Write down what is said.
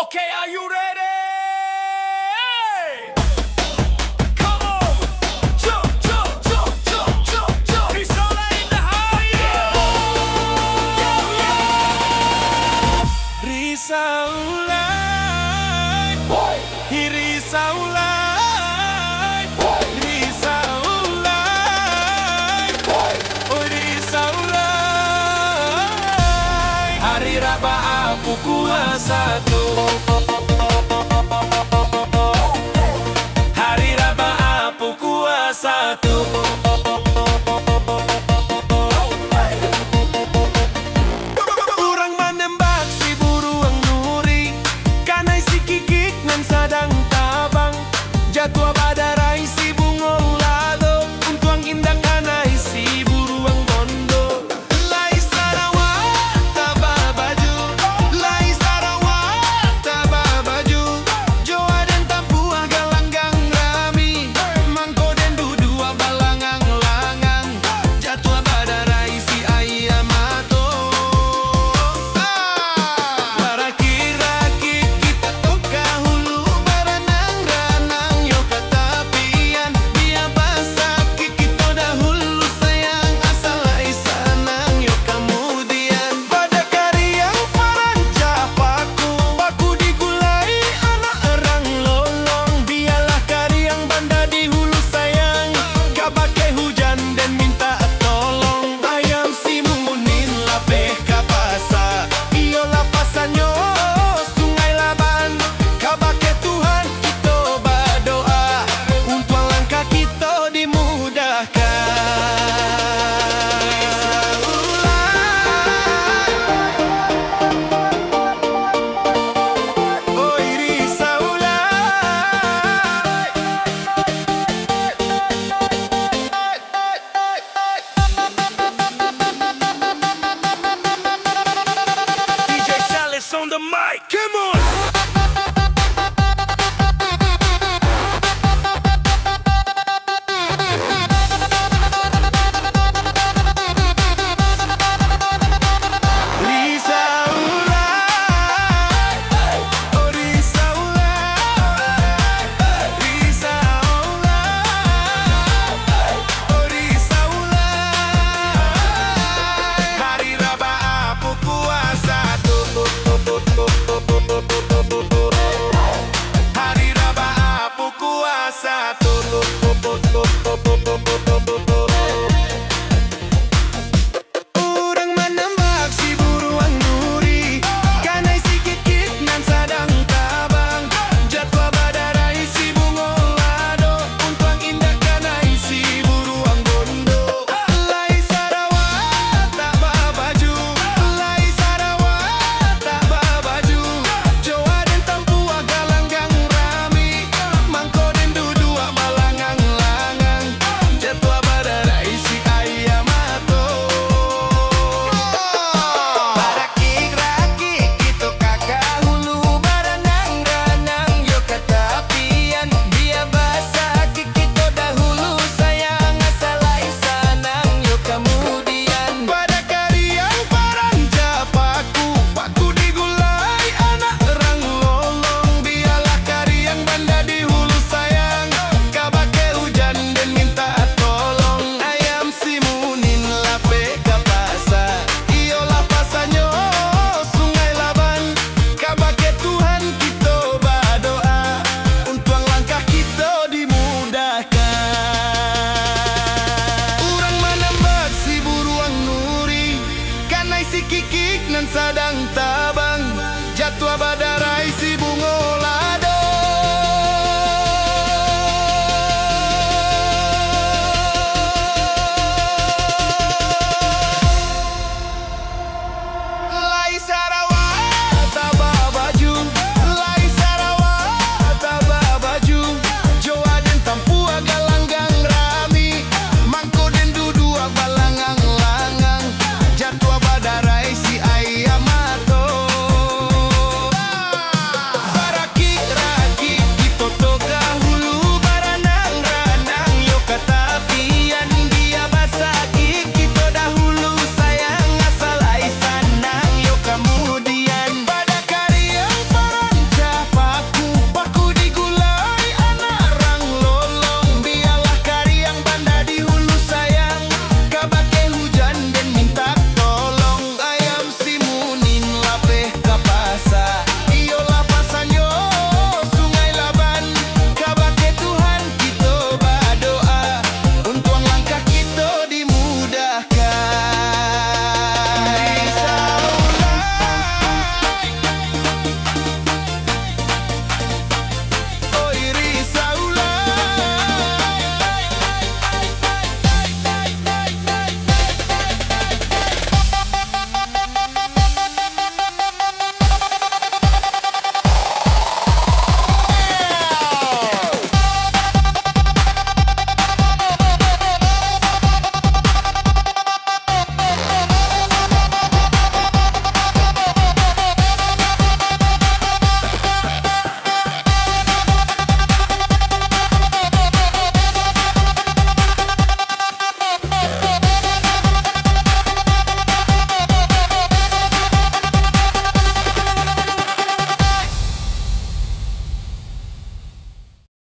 Okay, are you ready? Come on, jump, jump, jump, jump, jump, jump. Risaula in the house. Risaula, Risaula, Risaula, Risaula. Hari Rabaah pukul 1. Hari Rabaah pukul 1. Urang menembak si buruang nuri, kanai si kikik ngan sadang tabang. Jatua badarai si bungong lado, untuang indah kanai si buruang bondo. Lai Sarawak taba baju, Lai Sarawak taba baju. Joa dan Tapua galanggang rami, Mangko dan Dudua balangang-langang. Jatua badarai si Ayamato. Baraki-raki kita toka hulu, baranang-ranang yo katapian. Dia basaki kita dahulu sayang, asal aisanang yo kemudian. Pada kariang parancah paku digulai anak erang lolong. Biarlah kariang banda di hulu sayang, kabake hujan dan minta tolong. Ayam si munin lapeh kapasa, iyo lapasanyo sungai Laban. Kabake Tuhan kita berdoa, untuk langkah kita dimudahkan. Oi Risaula, DJ Salis on the mic, come on.